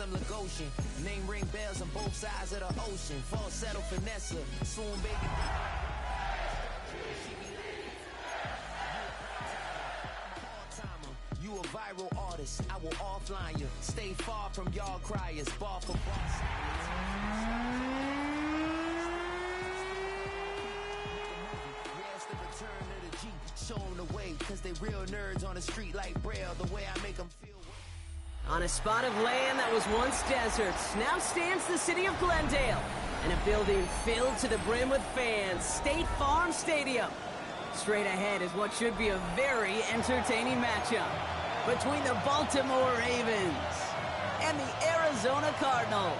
some Lagosian. Name ring bells on both sides of the ocean. Falsetto finesse, swoon baby. You a viral artist, I will offline you. Stay far from y'all criers, bar for boss. Yes, the return of the G, show them the way, cause they real nerds on the street like Braille, the way I make them feel. On a spot of land that was once deserts, now stands the city of Glendale, and a building filled to the brim with fans, State Farm Stadium. Straight ahead is what should be a very entertaining matchup between the Baltimore Ravens and the Arizona Cardinals.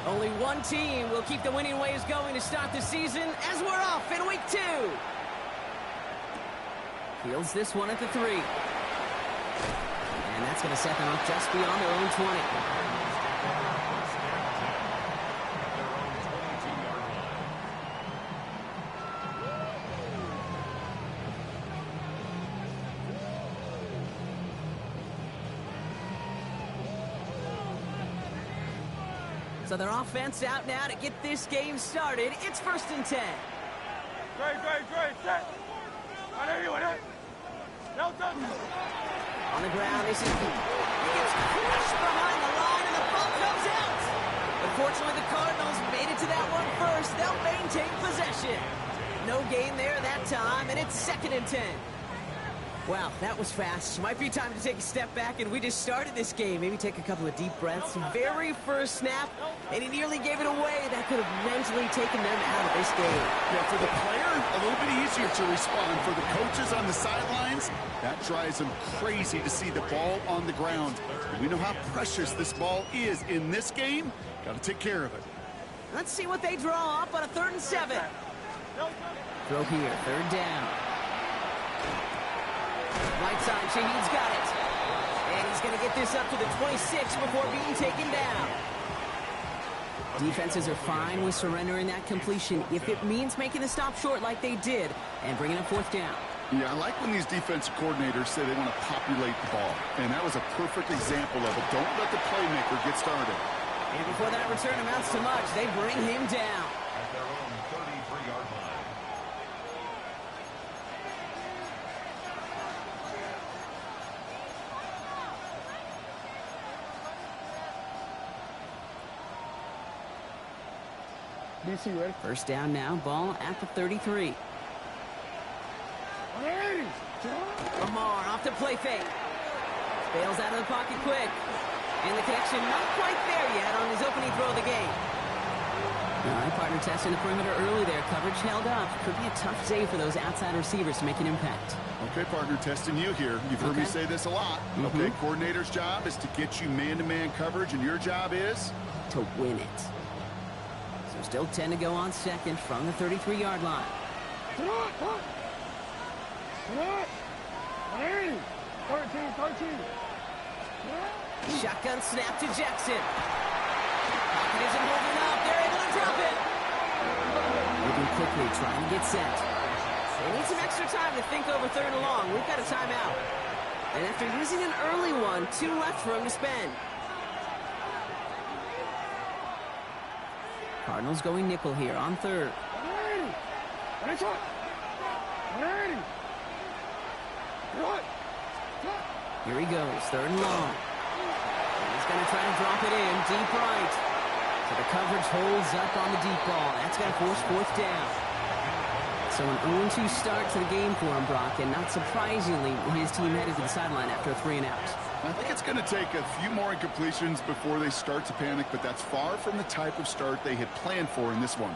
Only one team will keep the winning ways going to start the season as we're off in week 2. Fields this one at the 3. And that's going to set them up just beyond their own 20. So their offense out now to get this game started. It's 1st and 10. Great, set. On the ground, this is... He gets crushed behind the line, and the ball comes out. But fortunately, the Cardinals made it to that one first. They'll maintain possession. No gain there that time, and it's 2nd and 10. Wow, that was fast. Might be time to take a step back, and we just started this game. Maybe take a couple of deep breaths. Very first snap, and he nearly gave it away. That could have mentally taken them out of this game. Yeah, for the player, a little bit easier to respond. For the coaches on the sidelines, that drives them crazy to see the ball on the ground. And we know how precious this ball is in this game. Got to take care of it. Let's see what they draw up on a 3rd and 7. Throw here, 3rd down. Right side, Shaheed's got it. And he's going to get this up to the 26 before being taken down. Defenses are fine with surrendering that completion if it means making the stop short like they did and bringing up 4th down. Yeah, I like when these defensive coordinators say they want to populate the ball. And that was a perfect example of it. Don't let the playmaker get started. And before that return amounts to much, they bring him down. At their own 33-yard line. DC, ready? 1st down now, ball at the 33. Lamar off to play fake. Bails out of the pocket quick. And the connection not quite there yet on his opening throw of the game. All right, partner testing the perimeter early there. Coverage held up. Could be a tough day for those outside receivers to make an impact. Okay, partner, testing you here. You've heard me say this a lot. Okay, coordinator's job is to get you man-to-man coverage, and your job is? To win it. So still 10 to go on 2nd from the 33-yard line. Shotgun snap to Jackson. Pocket isn't holding up. They're able to drop it. Moving quickly, trying to get set. They need some extra time to think over 3rd and long. We've got a timeout. And after using an early one, 2 left for him to spend. Cardinals going nickel here on 3rd. Here he goes, 3rd and long. And he's going to try to drop it in deep right. So the coverage holds up on the deep ball. That's going to force 4th down. So an 0-2 start to the game for him, Brock, and not surprisingly, his team headed to the sideline after a 3-and-out. I think it's going to take a few more incompletions before they start to panic, but that's far from the type of start they had planned for in this one.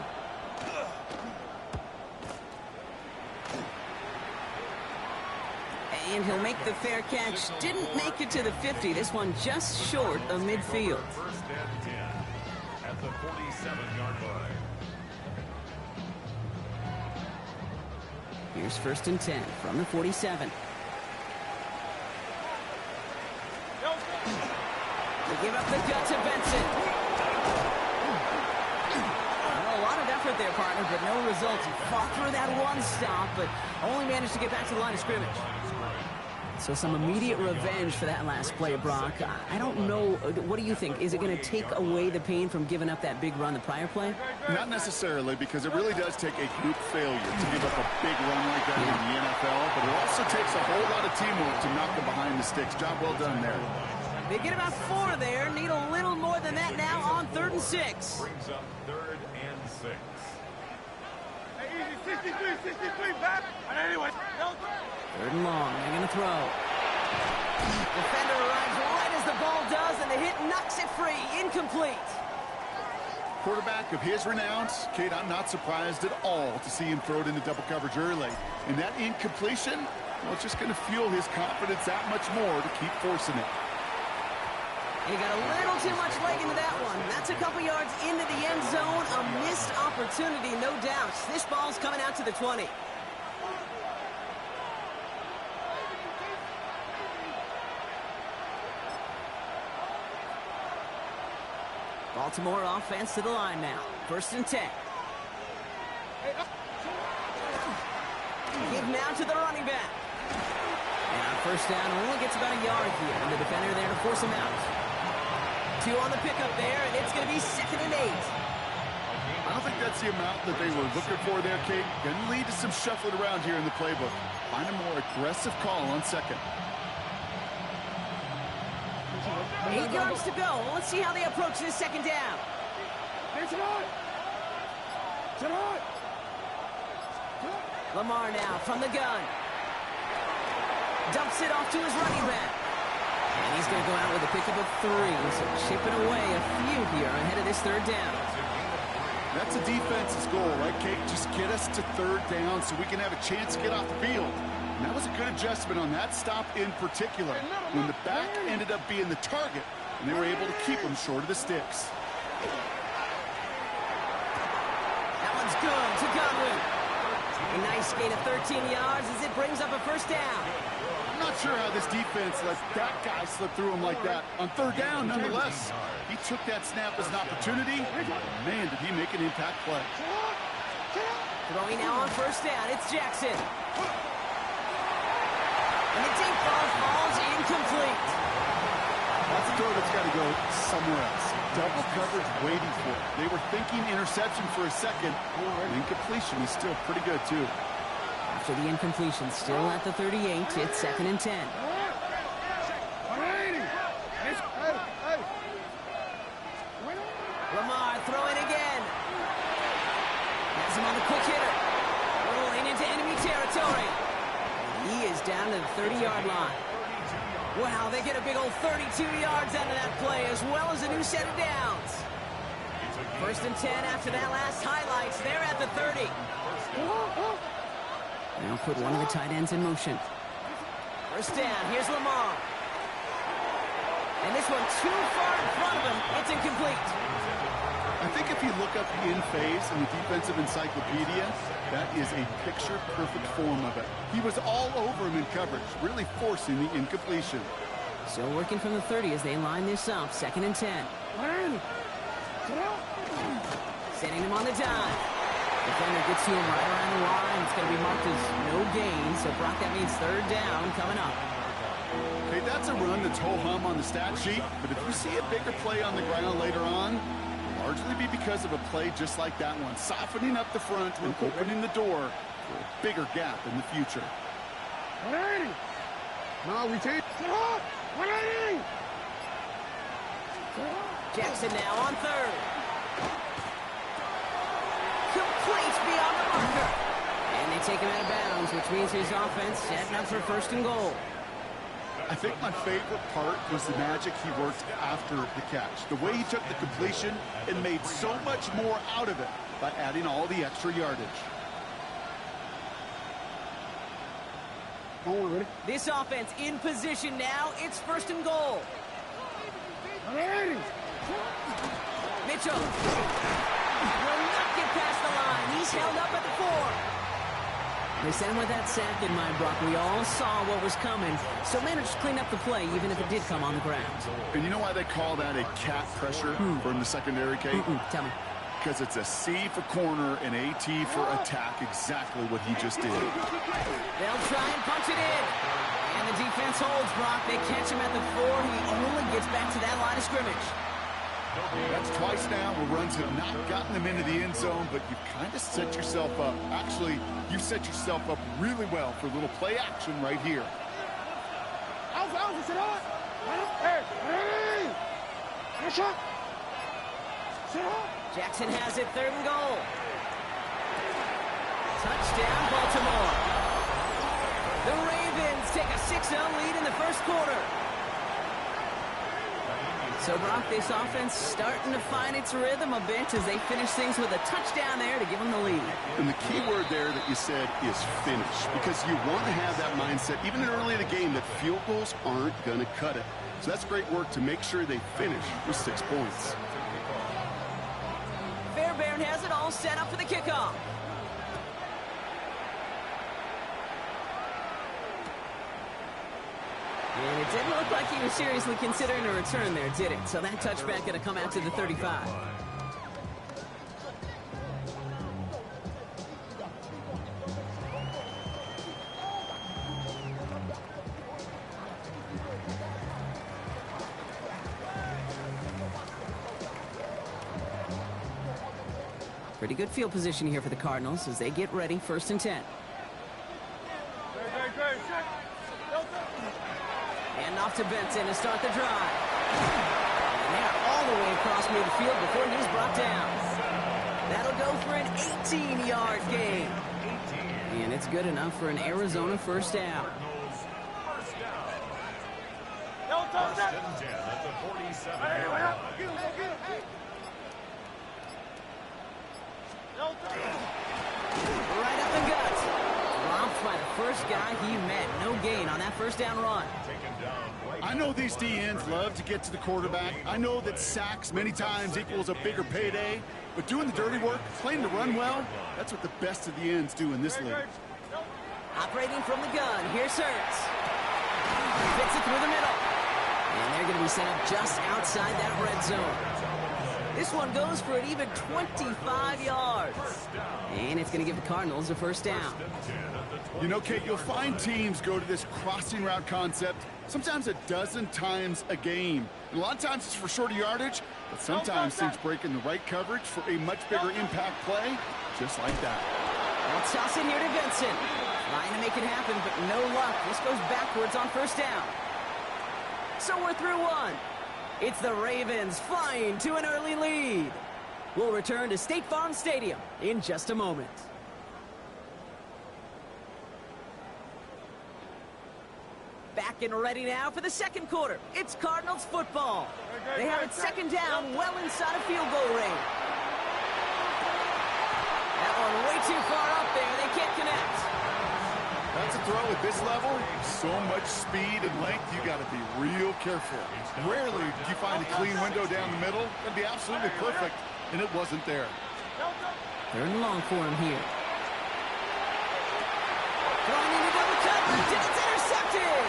And he'll make the fair catch. Didn't make it to the 50. This one just short of midfield. 1st and 10 at the 47-yard line. Here's 1st and 10 from the 47. They give up the gut to Benson. Well, a lot of effort there, partner, but no results. He fought through that one stop, but only managed to get back to the line of scrimmage. So some immediate revenge for that last play, Brock. I don't know. What do you think? Is it going to take away the pain from giving up that big run the prior play? Not necessarily, because it really does take a huge failure to give up a big run like that in the NFL, but it also takes a whole lot of teamwork to knock them behind the sticks. Job well done there. They get about 4 there. Need a little more than that now on 3rd and 6. Brings up 3rd and 6. Hey, easy, 63, back. And anyway, no. 3rd and long. They're going to throw. Defender arrives right as the ball does, and the hit knocks it free. Incomplete. Quarterback of his renounce, Kate, I'm not surprised at all to see him throw it into double coverage early. And that incompletion, well, it's just going to fuel his confidence that much more to keep forcing it. He got a little too much leg into that one. That's a couple yards into the end zone. A missed opportunity, no doubt. This ball's coming out to the 20. Baltimore offense to the line now. 1st and 10. Give now to the running back. And on 1st down, only gets about a yard here. And the defender there to force him out. 2 on the pickup there, and it's going to be 2nd and 8. I don't think that's the amount that they were looking for there, Kate. Going to lead to some shuffling around here in the playbook. Find a more aggressive call on 2nd. 8 yards to go. Let's see how they approach this 2nd down. Lamar now from the gun. Dumps it off to his running back. And he's going to go out with a pickup of 3. So chipping away a few here ahead of this 3rd down. That's a defense's goal, right, Kate? Just get us to 3rd down so we can have a chance to get off the field. And that was a good adjustment on that stop in particular, when the back ended up being the target, and they were able to keep him short of the sticks. That one's good to Godwin. A nice gain of 13 yards as it brings up a 1st down. I'm not sure how this defense let that guy slip through him like that. On 3rd down, nonetheless, he took that snap as an opportunity. Man, did he make an impact play. Throwing now on 1st down, it's Jackson. And the deep ball falls incomplete. That's a throw that's got to go somewhere else. Double coverage waiting for it. They were thinking interception for a second. Incompletion is still pretty good, too. After the incompletion, still at the 38, it's 2nd and 10. Lamar throwing again. Has him on the quick hitter. Rolling into enemy territory. He is down to the 30-yard line. Wow, they get a big old 32 yards out of that play, as well as a new set of downs. 1st and 10 after that last highlights. They're at the 30. Now put one of the tight ends in motion. 1st down, here's Lamar. And this one too far in front of him. It's incomplete. I think if you look up in phase in the defensive encyclopedia, that is a picture-perfect form of it. He was all over him in coverage, really forcing the incompletion. Still working from the 30 as they line this up. 2nd and 10. Setting him on the dime. Defender gets to him right around the line. It's going to be marked as no gain. So, Brock, that means 3rd down coming up. Hey, that's a run that's ho-hum on the stat sheet, but if you see a bigger play on the ground later on, largely be because of a play just like that one, softening up the front and opening the door for a bigger gap in the future. 180. No, we take 180. Jackson now on 3rd. Complete beyond the marker. And they take him out of bounds, which means his offense setting up for 1st and goal. I think my favorite part was the magic he worked after the catch. The way he took the completion and made so much more out of it by adding all the extra yardage. This offense in position now. It's 1st and goal. Mitchell will not get past the line. He's held up at the 4. They sent him with that sack in mind, Brock. We all saw what was coming, so managed to clean up the play, even if it did come on the ground. And you know why they call that a cat pressure from the secondary, Kate? Tell me. because it's a C for corner and a T for attack, exactly what he just did. They'll try and punch it in. And the defense holds, Brock. They catch him at the 4. He only gets back to that line of scrimmage. That's twice now where runs have not gotten them into the end zone, but you've kind of set yourself up. Actually, you've set yourself up really well for a little play action right here. Jackson has it, 3rd and goal. Touchdown, Baltimore. The Ravens take a 6-0 lead in the first quarter. So, Brock, this offense starting to find its rhythm a bit as they finish things with a touchdown there to give them the lead. And the key word there that you said is finish, because you want to have that mindset, even early in the game, that field goals aren't going to cut it. So that's great work to make sure they finish with 6 points. Fairbairn has it all set up for the kickoff. And it didn't look like he was seriously considering a return there, did it? So that touchback going to come out to the 35. Pretty good field position here for the Cardinals as they get ready, 1st and 10. And off to Benson to start the drive. And they're all the way across midfield before he's brought down. That'll go for an 18-yard gain. And it's good enough for an Arizona first down. First and 10 at the 47-yard line. Right up the gut. Dropped by the first guy he met. No gain on that first down run. I know these DNs love to get to the quarterback. I know that sacks many times equals a bigger payday, but doing the dirty work, playing to run well, that's what the best of the ends do in this league. Operating from the gun, here's Hurts. Fits it through the middle. And they're going to be set up just outside that red zone. This one goes for an even 25 yards. And it's going to give the Cardinals a first down. You know, Kate, you'll find teams go to this crossing route concept sometimes a dozen times a game. And a lot of times it's for shorter yardage, but sometimes teams break in the right coverage for a much bigger impact play, just like that. They'll toss it here to Benson. Trying to make it happen, but no luck. This goes backwards on first down. So we're through one. It's the Ravens flying to an early lead. We'll return to State Farm Stadium in just a moment. Back and ready now for the second quarter. It's Cardinals football. They have it 2nd down, well inside of field goal range. That one way too far up there. They can't connect. That's a throw at this level. So much speed and length, you got to be real careful. Rarely do you find a clean window down the middle. That'd be absolutely perfect, and it wasn't there. 3rd and long for him here. Throwing into double coverage, and it's intercepted.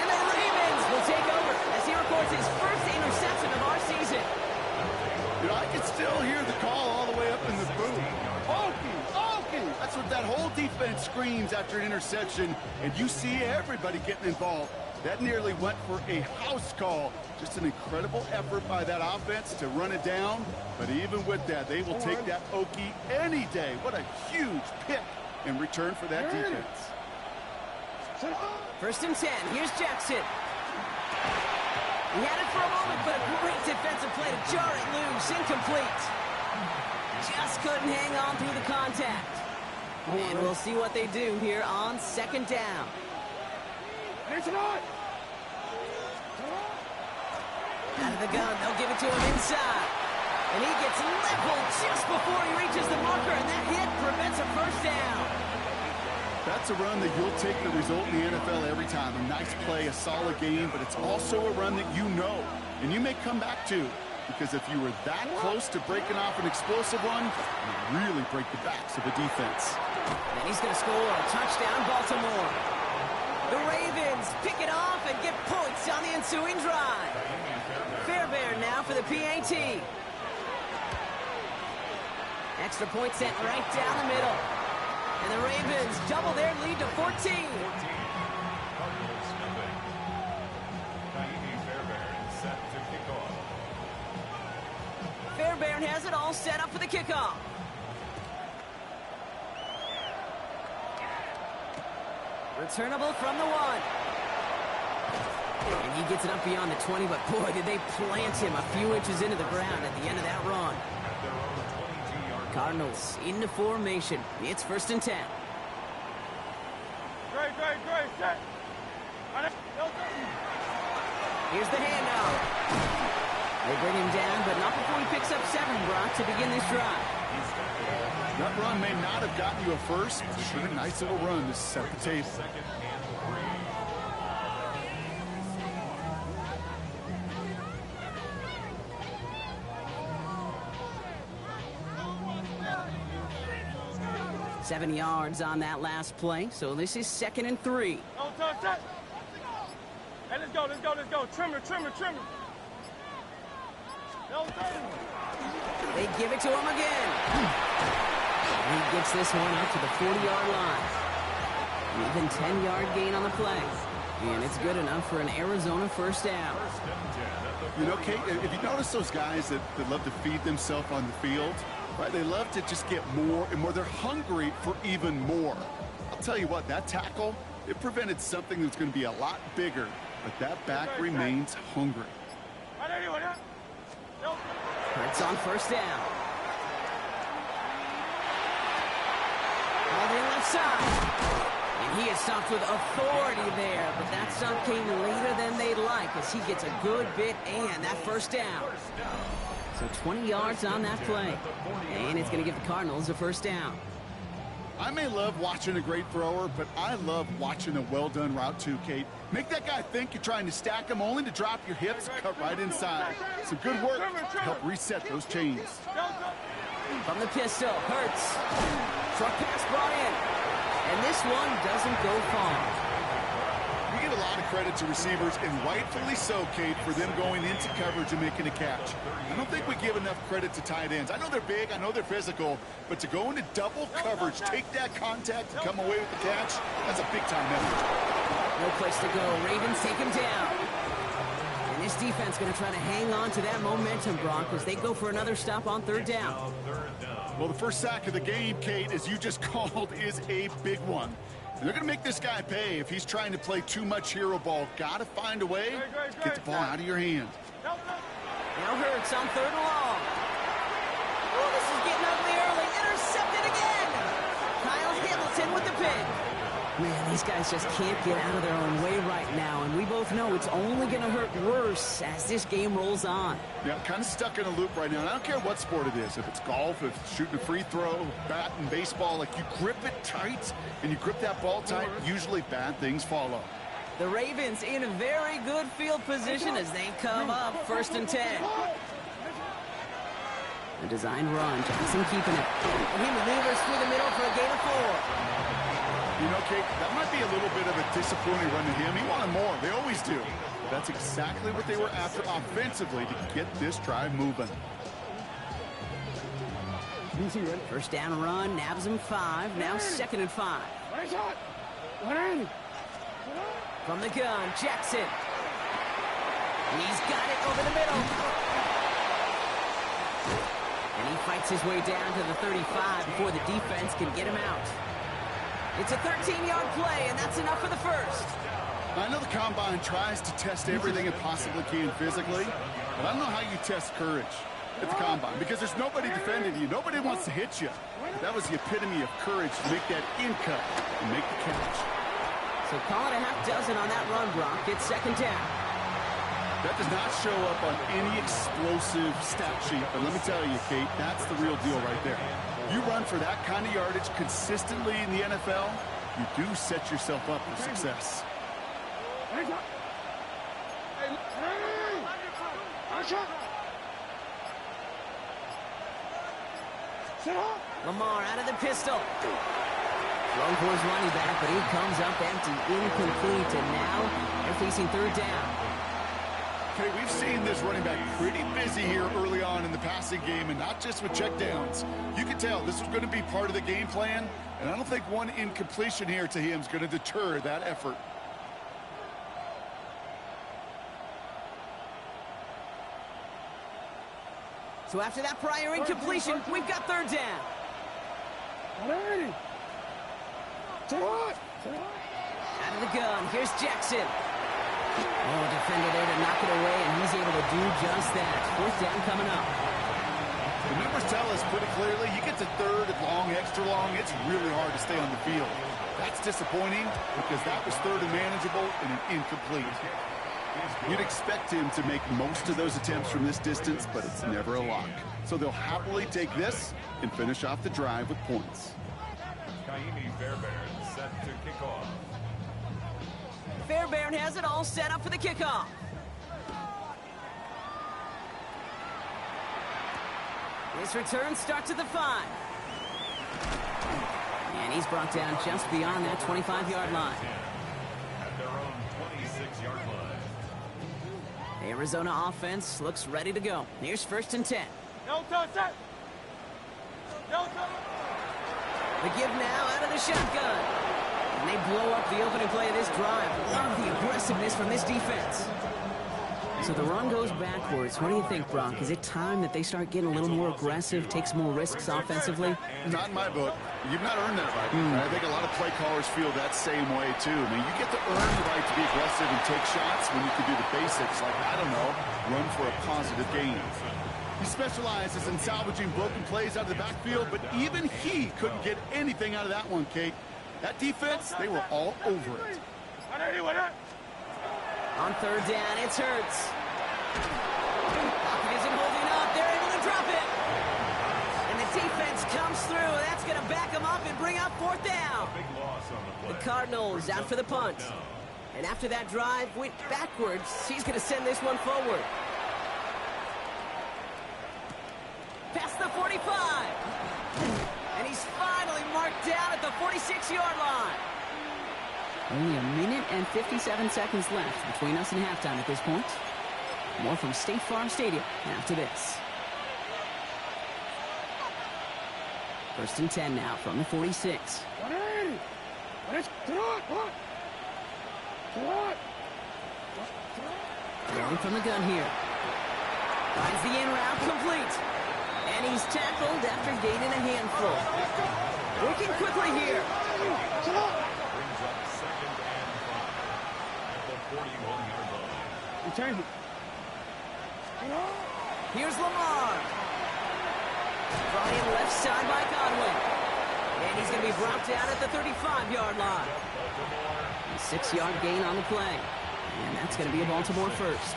And the Ravens will take over as he records his first interception of our season. You know, I can still hear the call all the way up in the booth. Okey! That's what that whole defense screams after an interception, and you see everybody getting involved. That nearly went for a house call. Just an incredible effort by that offense to run it down. But even with that, they will take that Okie any day. What a huge pick in return for that defense. 1st and 10. Here's Jackson. He had it for a moment, but a great defensive play to jar it loose. Incomplete. Just couldn't hang on through the contact. And we'll see what they do here on 2nd down. Out of the gun, they'll give it to him inside. And he gets leveled just before he reaches the marker, and that hit prevents a first down. That's a run that you'll take the result in the NFL every time. A nice play, a solid game, but it's also a run that you know, and you may come back to, because if you were that close to breaking off an explosive one, you really break the backs of the defense. And he's going to score a touchdown, Baltimore. The Ravens pick it off and get points on the ensuing drive. Fairbairn now for the PAT. Extra point sent right down the middle. And the Ravens double their lead to 14. Fairbairn has it all set up for the kickoff. Returnable from the 1. And he gets it up beyond the 20, but boy, did they plant him a few inches into the ground at the end of that run. Cardinals into formation. It's 1st and 10. Great, set. Here's the handoff. They bring him down, but not before he picks up 7, Brock, to begin this drive. That run may not have gotten you a first, but sure a nice little run to set the table. 7 yards on that last play, so this is 2nd and 3. No touch. Hey, let's go. Trimmer. No touch. They give it to him again. He gets this one out to the 40-yard line. Even 10-yard gain on the play. And it's good enough for an Arizona 1st down. You know, Kate, if you notice those guys that love to feed themselves on the field, right? They love to just get more and more. They're hungry for even more. I'll tell you what, that tackle, it prevented something that's going to be a lot bigger, but that back remains hungry. It's on 1st down. All the left side. And he is stopped with authority there, but that stop came later than they'd like as he gets a good bit and that 1st down. So 20 yards on that play. And it's going to give the Cardinals a 1st down. I may love watching a great thrower, but I love watching a well-done route too, Kate. Make that guy think you're trying to stack him only to drop your hips and cut right inside. Some good work to help reset those chains. From the pistol, Hurts. Short pass brought in. And this one doesn't go far. We give a lot of credit to receivers, and rightfully so, Kate, for them going into coverage and making a catch. I don't think we give enough credit to tight ends. I know they're big, I know they're physical, but to go into double coverage, take that contact, and come away with the catch, that's a big-time effort. No place to go. Ravens take him down. And this defense going to try to hang on to that momentum, Brock, as they go for another stop on 3rd down. Well, the first sack of the game, Kate, as you just called, is a big one. And they're going to make this guy pay if he's trying to play too much hero ball. Got to find a way to get the ball out of your hand. Now Hurts on 3rd and long. Oh, this is getting ugly early. Intercepted again. Kyle Hamilton with the pick. Man, these guys just can't get out of their own way right now, and we both know it's only going to hurt worse as this game rolls on. Yeah, I'm kind of stuck in a loop right now, and I don't care what sport it is. If it's golf, if it's shooting a free throw, bat and baseball, like you grip it tight and you grip that ball tight, usually bad things follow. The Ravens in a very good field position as they come up 1st and 10. A designed run, Jackson keeping it. And he maneuvers through the middle for a gain of 4. You know, Kate, that might be a little bit of a disappointing run to him. He wanted more. They always do. But that's exactly what they were after offensively to get this drive moving. 1st down run, nabs him 5. Now 2nd and 5. From the gun, Jackson. He's got it over the middle. And he fights his way down to the 35 before the defense can get him out. It's a 13-yard play, and that's enough for the 1st. I know the Combine tries to test everything it possibly can physically, but I don't know how you test courage at the Combine because there's nobody defending you. Nobody wants to hit you. But that was the epitome of courage to make that in cut and make the catch. So call it a half dozen on that run, Brock. It's 2nd down. That does not show up on any explosive stat sheet, but let me tell you, Kate, that's the real deal right there. You run for that kind of yardage consistently in the NFL, you do set yourself up for success. Lamar out of the pistol. Throwing for his running back, but he comes up empty, incomplete, and now they're facing third down. Okay, we've seen this running back pretty busy here early on in the passing game, and not just with checkdowns. You can tell this was going to be part of the game plan, and I don't think one incompletion here to him is going to deter that effort. So after that prior incompletion, we've got third down. Out of the gun, here's Jackson. Oh, defender there to knock it away, and he's able to do just that. Fourth down coming up. The numbers tell us pretty clearly, you get to third and long, extra long, it's really hard to stay on the field. That's disappointing because that was third and manageable and an incomplete. You'd expect him to make most of those attempts from this distance, but it's never a lock. So they'll happily take this and finish off the drive with points. Fairbairn set to kick off. Fairbairn has it all set up for the kickoff. His return starts at the 5. And he's brought down just beyond that 25-yard line. At their own 26-yard line. The Arizona offense looks ready to go. Here's first and 10. No touch that. No touch. The give now out of the shotgun. And they blow up the opening play of this drive. Love the aggressiveness from this defense. So the run goes backwards. What do you think, Brock? Is it time that they start getting a little more aggressive, take some more risks offensively? Not in my book. You've not earned that right. I think a lot of play callers feel that same way, too. I mean, you get to earn the right to be aggressive and take shots when you can do the basics, like, I don't know, run for a positive gain. He specializes in salvaging broken plays out of the backfield, but even he couldn't get anything out of that one, Kate. That defense, they were all over it. On third down, it's Hurts. Pocket isn't holding up. They're able to drop it. And the defense comes through. That's going to back them up and bring up fourth down. Big loss on the play. The Cardinals out for the punt. And after that drive went backwards, he's going to send this one forward. Past the 45. And he's finally marked down at the 46-yard line. Only a minute and 57 seconds left between us and halftime at this point. More from State Farm Stadium after this. First and 10 now from the 46. Going from the gun here. Finds the in route complete. And he's tackled after gaining a handful. Working quickly here. Brings up second and 5 at the 41-yard line. Here's Lamar. Brought in left side by Godwin. And he's going to be brought down at the 35-yard line. A 6-yard gain on the play. And that's going to be a Baltimore first.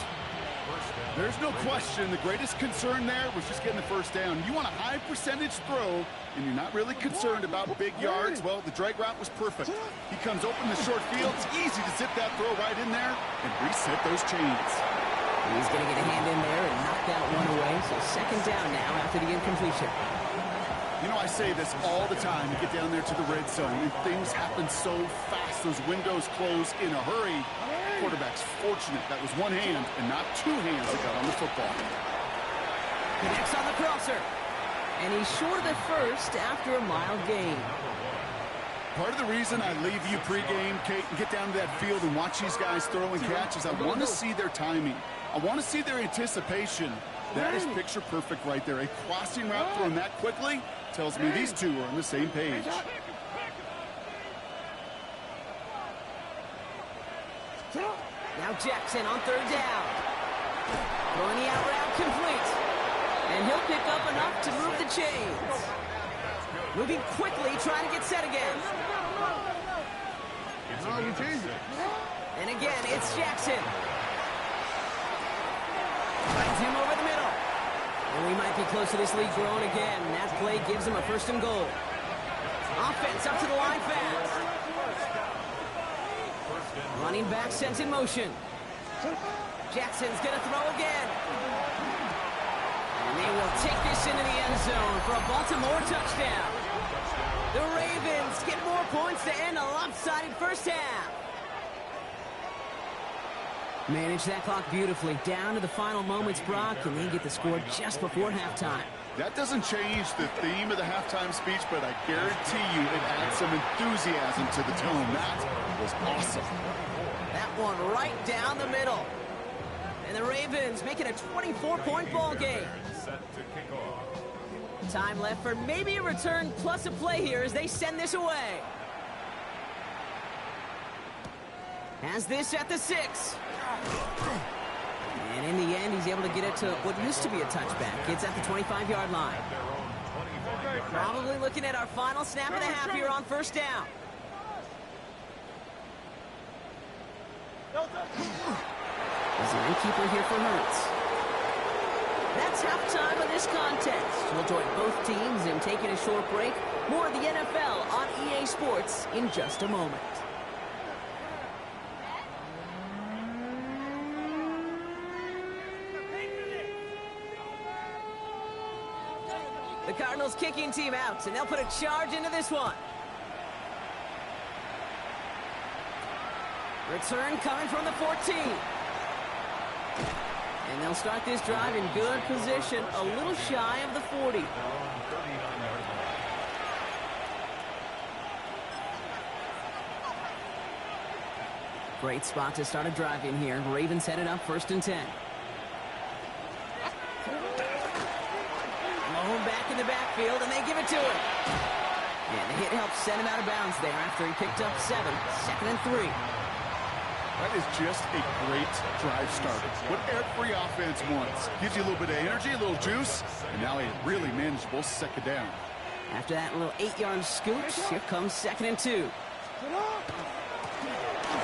There's no question the greatest concern there was just getting the first down. You want a high percentage throw, and you're not really concerned about big yards. Well, the drag route was perfect. He comes open the short field. It's easy to zip that throw right in there and reset those chains. He's going to get a hand in there and knock that one away. So second down now after the incompletion. You know, I say this all the time. You get down there to the red zone, and things happen so fast. Those windows close in a hurry. Quarterback's fortunate that was one hand and not two hands that got on the football. Connects on the crosser. And he's short of the first after a mild gain. Part of the reason I leave you pregame, Kate, and get down to that field and watch these guys throw and catch is I want to see their timing. I want to see their anticipation. That is picture perfect right there. A crossing route thrown that quickly tells me these two are on the same page. Now Jackson on third down. Throwing the out route complete. And he'll pick up enough to move the chains. Moving quickly, trying to get set again. And again, it's Jackson. Finds him over the middle. And we might be close to this lead growing again. And that play gives him a first and goal. Offense up to the line fast. Running back sent in motion. Jackson's going to throw again. And they will take this into the end zone for a Baltimore touchdown. The Ravens get more points to end a lopsided first half. Manage that clock beautifully. Down to the final moments, Brock, and they get the score just before halftime. That doesn't change the theme of the halftime speech, but I guarantee you it adds some enthusiasm to the tone. That was awesome. That one right down the middle. And the Ravens make it a 24-point ball game. Set to kick off. Time left for maybe a return plus a play here as they send this away. Has this at the 6. And in the end, he's able to get it to what used to be a touchback. It's at the 25-yard line. Probably looking at our final snap of the half here on first down. There's an innkeeper here for Hurts. That's halftime of this contest. We'll join both teams in taking a short break. More of the NFL on EA Sports in just a moment. The Cardinals kicking team out, and they'll put a charge into this one. Return coming from the 14. And they'll start this drive in good position, a little shy of the 40. Great spot to start a drive in here. Ravens headed up 1st and 10. Malone back in the backfield, and they give it to him. And the hit helps send him out of bounds there after he picked up 7. 2nd and 3. That is just a great drive starter. What every offense wants. Gives you a little bit of energy, a little juice, and now a really manageable 2nd down. After that little 8-yard scooch, here comes 2nd and 2.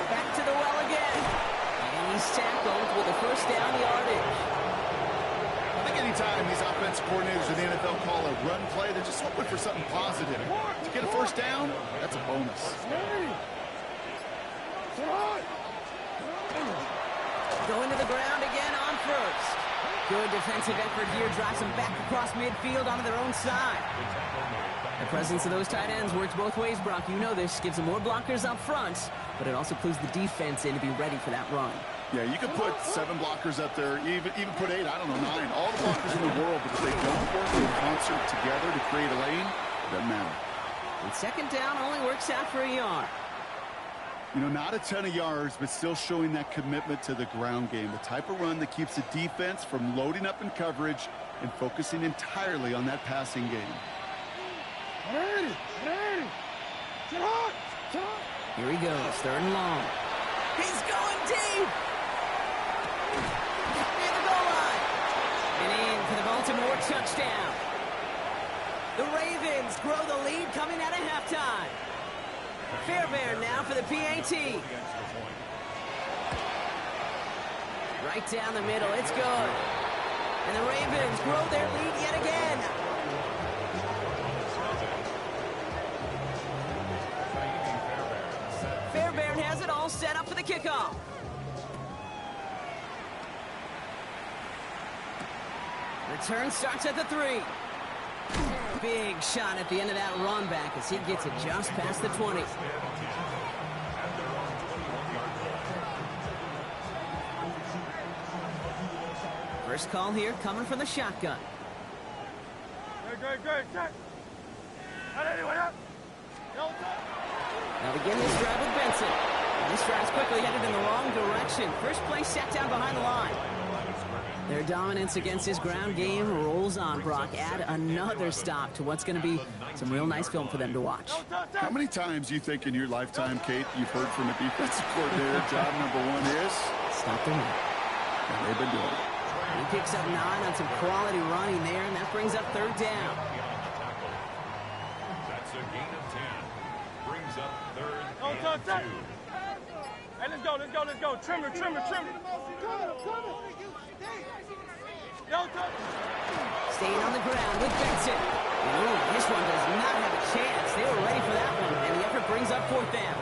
Back to the well again. And he's tackled with a 1st down yardage. I think anytime these offensive coordinators in the NFL call a run play, they're just hoping for something positive. To get a 1st down, that's a bonus. Going to the ground again on 1st. Good defensive effort here. Drives them back across midfield onto their own side. The presence of those tight ends works both ways, Brock. You know this. Gives them more blockers up front, but it also clues the defense in to be ready for that run. Yeah, you could put 7 blockers up there, even put 8, I don't know, 9. All the blockers in the world, but if they don't work in concert together to create a lane, it doesn't matter. And 2nd down only works out for a yard. You know, not a ton of yards, but still showing that commitment to the ground game. The type of run that keeps the defense from loading up in coverage and focusing entirely on that passing game. Here he goes, 3rd and long. He's going deep! Near the goal line. And in for the Baltimore touchdown. The Ravens grow the lead coming out of halftime. Fairbairn now for the PAT. Right down the middle, it's good. And the Ravens grow their lead yet again. Fairbairn has it all set up for the kickoff. Return starts at the 3. Big shot at the end of that run back as he gets it just past the 20. First call here coming from the shotgun. Good. Check. Now begin this drive with Benson. And this drive's quickly headed in the wrong direction. First play set down behind the line. Their dominance against his ground game rolls on, Brock. Add another stop to what's going to be some real nice film for them to watch. How many times do you think in your lifetime, Kate, you've heard from a defensive coordinator, job number 1 is? Stop the run. And they've been doing it. He picks up 9 on some quality running there, and that brings up 3rd down. That's a gain of 10. Brings up 3rd and 2. Hey, let's go. Trimmer. Staying on the ground with Benson. Ooh, this one does not have a chance. They were ready for that one, and the effort brings up 4th down.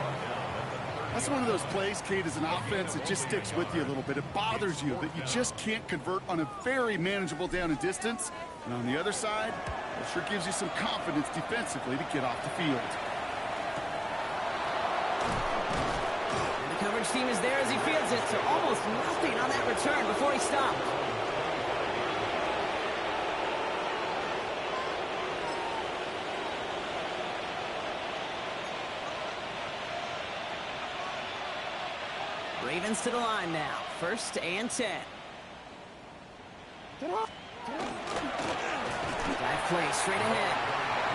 That's one of those plays, Kate, as an offense that just sticks with you a little bit. It bothers you that you just can't convert on a very manageable down and distance. And on the other side, It sure gives you some confidence defensively to get off the field. And the coverage team is there as he fields it, so almost nothing on that return before he stopped. Ravens to the line now. 1st and 10. Dive play straight ahead.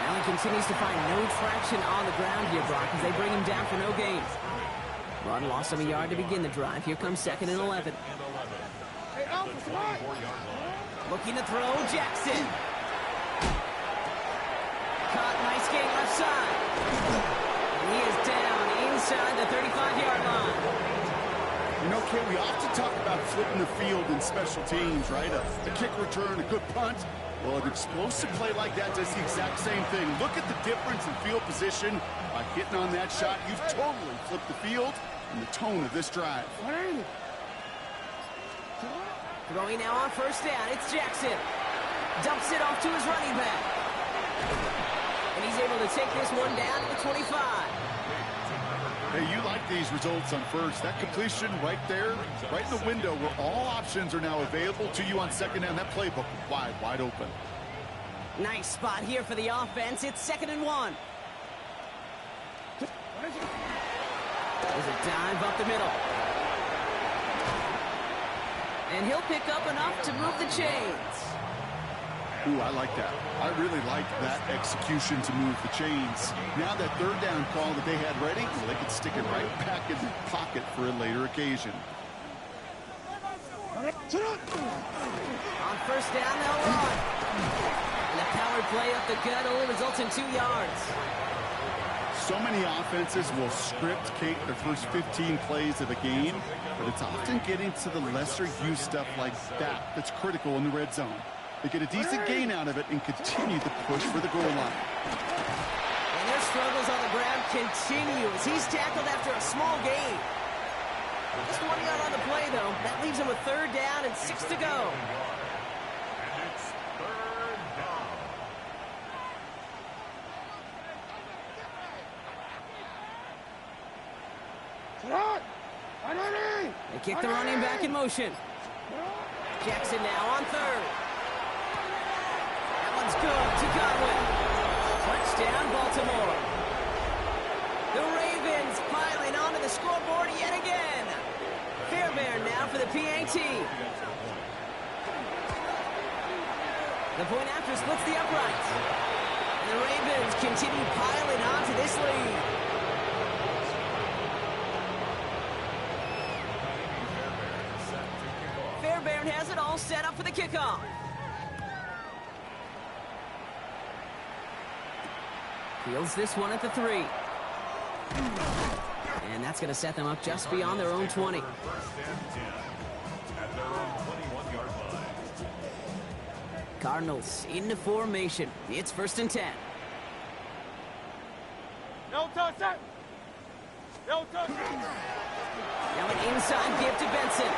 Allen continues to find no traction on the ground here, Brock, as they bring him down for no gain. Rod lost him a yard to begin the drive. Here comes 2nd and 11. Looking to throw, Jackson. Caught, nice gain left side. And he is down inside the 35-yard line. You know, Kay, we often talk about flipping the field in special teams, right? A kick return, a good punt. Well, an explosive play like that does the exact same thing. Look at the difference in field position. By hitting on that shot, you've totally flipped the field and the tone of this drive. Throwing now on 1st down, it's Jackson. Dumps it off to his running back. And he's able to take this one down to the 25. Hey, you like these results on 1st. That completion right there, right in the window where all options are now available to you on 2nd down. That playbook wide open. Nice spot here for the offense. It's 2nd and 1. There's a dive up the middle. And he'll pick up enough to move the chains. Ooh, I like that. I really like that execution to move the chains. Now that 3rd down call that they had ready, well, they could stick it right back in the pocket for a later occasion. On 1st down, they'll run. And the power play up the gut only results in 2 yards. So many offenses will script, Kate, their first 15 plays of a game, but it's often getting to the lesser use stuff like that that's critical in the red zone. They get a decent gain out of it and continue the push for the goal line. And their struggles on the ground continue as he's tackled after a small gain. Just 1 yard on the play, though. That leaves him with 3rd down and 6 to go. And it's 3rd down. They kick the running back in motion. Jackson now on 3rd. That one's good to Godwin. Touchdown, Baltimore. The Ravens piling onto the scoreboard yet again. Fairbairn now for the PAT. The point after splits the uprights. And the Ravens continue piling onto this lead. Fairbairn has it all set up for the kickoff. Fields this one at the 3. And that's going to set them up just beyond their own 20. 1st and 10 at their own 21-yard line. Cardinals into formation. It's 1st and 10. No touch that. No touch. Now an inside give to Benson.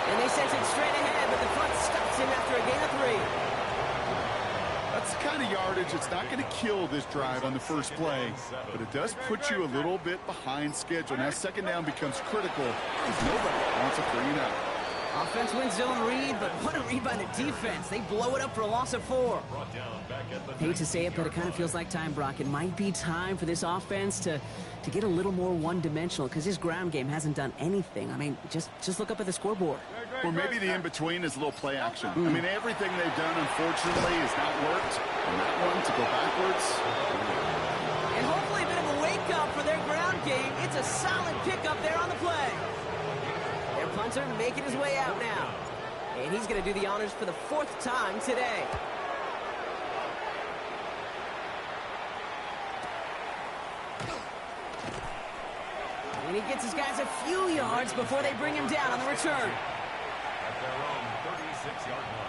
And they sent it straight ahead, but the front stops him after a gain of 3. That's the kind of yardage that's not going to kill this drive on the first play, but it does put you a little bit behind schedule. Now 2nd down becomes critical because nobody wants a 3-and-out. Offense wins zone read, but what a read by the defense. They blow it up for a loss of 4. Hate to say it, but it kind of feels like time, Brock. It might be time for this offense to get a little more one-dimensional because his ground game hasn't done anything. I mean, just look up at the scoreboard. Or maybe the in-between is a little play action. I mean, everything they've done, unfortunately, has not worked. And that one to go backwards. And hopefully a bit of a wake-up for their ground game. It's a solid pickup there on the play. Their punter making his way out now. And he's going to do the honors for the 4th time today. And he gets his guys a few yards before they bring him down on the return. At their own 36-yard line.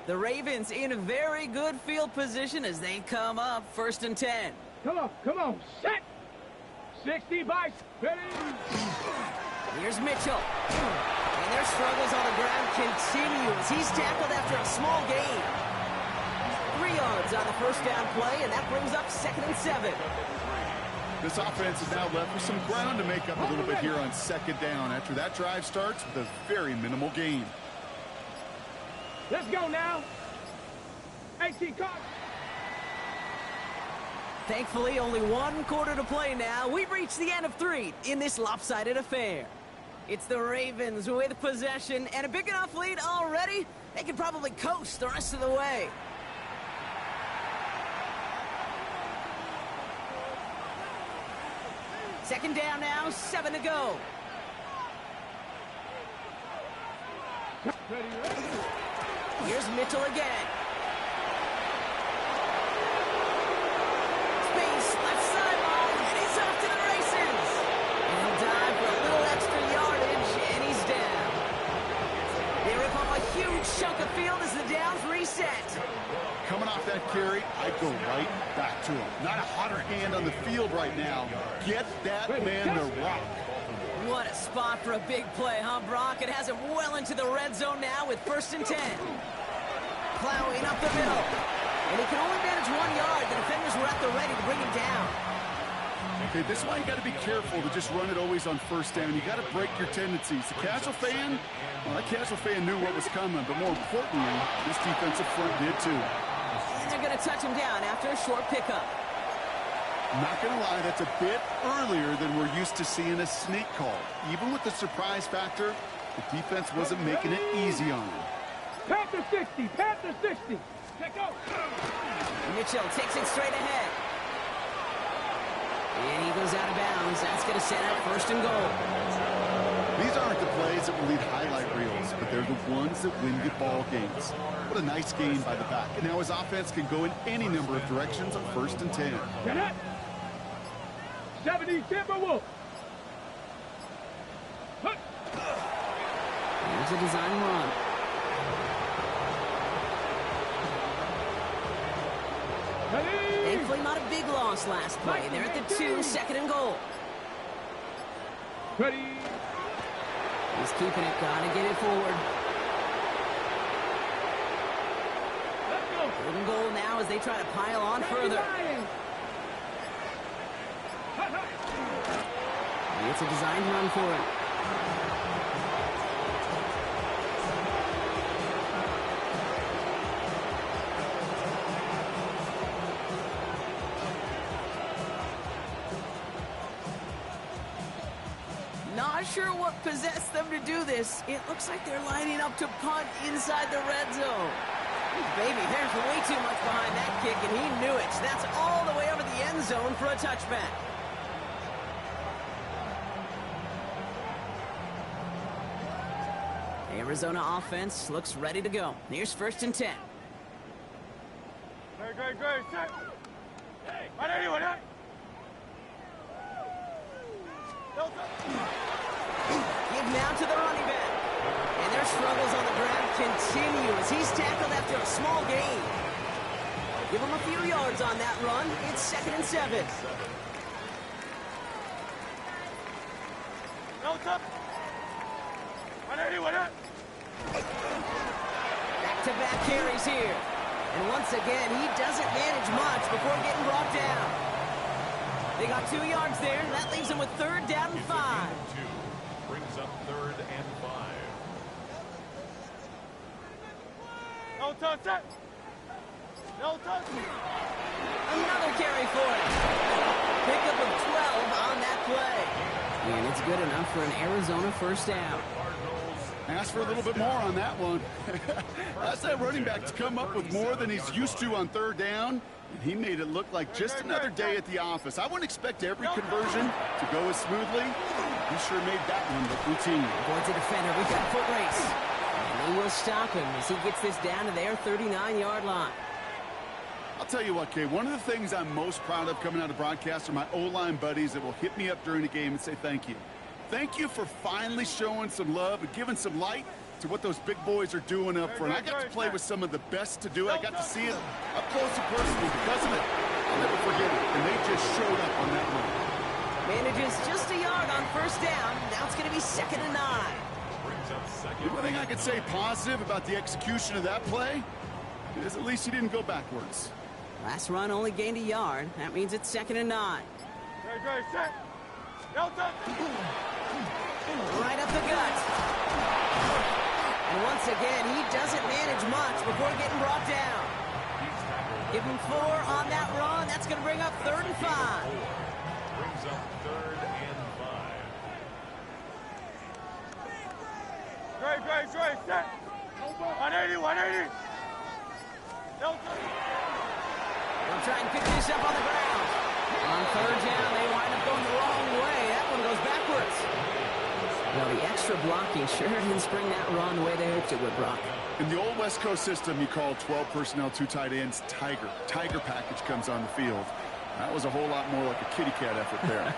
The Ravens in a very good field position as they come up 1st and 10. Come on, set! 60 by 30. Here's Mitchell. And their struggles on the ground continue as he's tackled after a small gain. 3 yards on the first down play, and that brings up 2nd and 7. This offense is now left with some ground to make up a little bit here on 2nd down after that drive starts with a very minimal gain. Let's go now. 18 cards. Thankfully, only 1 quarter to play now. We've reached the end of 3 in this lopsided affair. It's the Ravens with possession and a big enough lead already. They could probably coast the rest of the way. Second down now, 7 to go. Here's Mitchell again. Space, left sideline, and he's off to the races. And he'll dive for a little extra yardage, and he's down. They rip up a huge chunk of field as the downs reset. Coming off that carry, I'd go right back to him. Not a hotter hand on the field right now. Get that man to rock. What a spot for a big play, huh, Brock? It has him well into the red zone now with 1st and 10. Plowing up the middle. And he can only manage 1 yard. The defenders were at the ready to bring him down. Okay, this is why you got to be careful to just run it always on 1st down. You got to break your tendencies. The casual fan, well, that casual fan knew what was coming, but more importantly, this defensive front did too. And they're going to touch him down after a short pickup. Not going to lie, that's a bit earlier than we're used to seeing a sneak call. Even with the surprise factor, the defense wasn't making it easy on him. Panther 60, Panther 60. Check out. Mitchell takes it straight ahead. And he goes out of bounds. That's going to set up 1st and goal. These aren't the plays that will lead highlight reels, but they're the ones that win you ball games. What a nice game by the back. And now his offense can go in any number of directions on 1st and 10. Get it. 70 Timberwolves. Here's a design run. Thankfully, not a big loss last play. They're at the 2, 2nd and goal. Ready. He's keeping it. Gotta get it forward. Let's go. 3rd and goal now as they try to pile on further. It's a designed run for it. Not sure what possessed them to do this. It looks like they're lining up to punt inside the red zone. Ooh, baby, there's way too much behind that kick, and he knew it. That's all the way over the end zone for a touchback. Arizona offense looks ready to go. Here's 1st and 10. Great. Set. Right anyone, hey. Give now to the running back. And their struggles on the ground continue as he's tackled after a small gain. Give him a few yards on that run. It's 2nd and 7. No top. Right anyone, hey. Back-to-back carries here. And once again, he doesn't manage much before getting brought down. They got 2 yards there, and that leaves them with 3rd down and 5. Brings up 3rd and 5. No touch, set. No touch. Another carry for it. Pickup of 12 on that play. And it's good enough for an Arizona 1st down. Ask for a little bit more on that one. That's that running back to come up with more than he's used to on 3rd down. And he made it look like just another day at the office. I wouldn't expect every conversion to go as smoothly. He sure made that one look routine. Avoids a defender. We've got a foot race. And they will stop him as he gets this down to their 39-yard line. I'll tell you what, Kay, one of the things I'm most proud of coming out of broadcast are my O-line buddies that will hit me up during the game and say thank you. Thank you for finally showing some love and giving some light to what those big boys are doing up front. I got to play with some of the best to do it. I got to see it up close and personal because of it. I'll never forget it. And they just showed up on that run. Manages just a yard on first down. Now it's going to be 2nd and 9. The one thing I could say positive about the execution of that play is at least he didn't go backwards. Last run only gained a yard. That means it's 2nd and 9. Great, set. Delta. Right up the gut. And once again, he doesn't manage much before getting brought down. Give him 4 on that run. That's going to bring up 3rd and 5. Brings up 3rd and 5. Great, set. 180. Delta. They'll try and pick this up on the ground. On 3rd down, they wind up going the wrong way. That one goes backwards. Well, the extra blocking sure didn't spring that run the way they hoped it would, Brock. In the old West Coast system, you call 12 personnel, 2 tight ends, Tiger. Tiger package comes on the field. That was a whole lot more like a kitty cat effort there.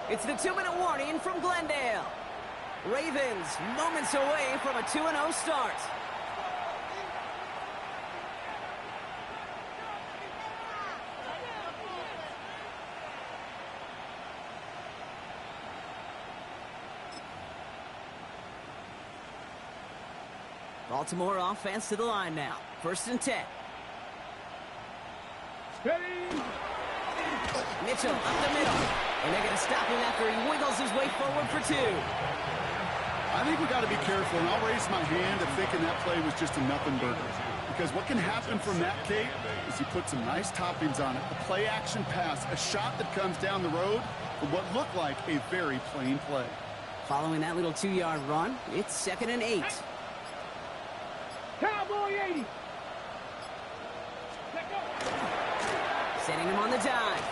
It's the 2-minute warning from Glendale. Ravens moments away from a 2-0 start. Baltimore offense to the line now. 1st and 10. Mitchell up the middle. And they're going to stop him after he wiggles his way forward for 2. I think we got to be careful, and I'll raise my hand of thinking that play was just a nothing burger. Because what can happen from that, Kate, is you put some nice toppings on it. A play-action pass, a shot that comes down the road for what looked like a very plain play. Following that little 2-yard run, it's 2nd and 8. Cowboy 80. Sending him on the dive.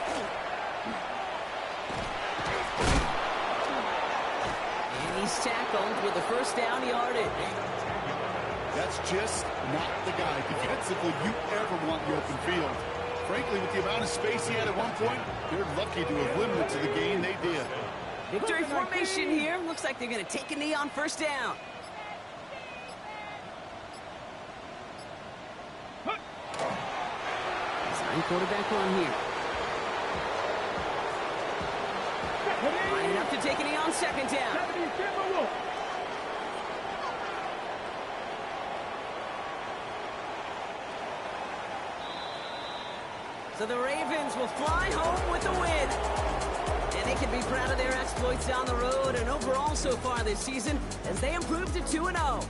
And he's tackled with the 1st down yardage. That's just not the guy defensively you ever want in the open field. Frankly, with the amount of space he had at one point, they're lucky to have limited to the gain they did. Victory formation here. Looks like they're going to take a knee on 1st down. Design quarterback run here. Lining up to take a knee on 2nd down. So the Ravens will fly home with the win. And they can be proud of their exploits down the road and overall so far this season as they improve to 2-0.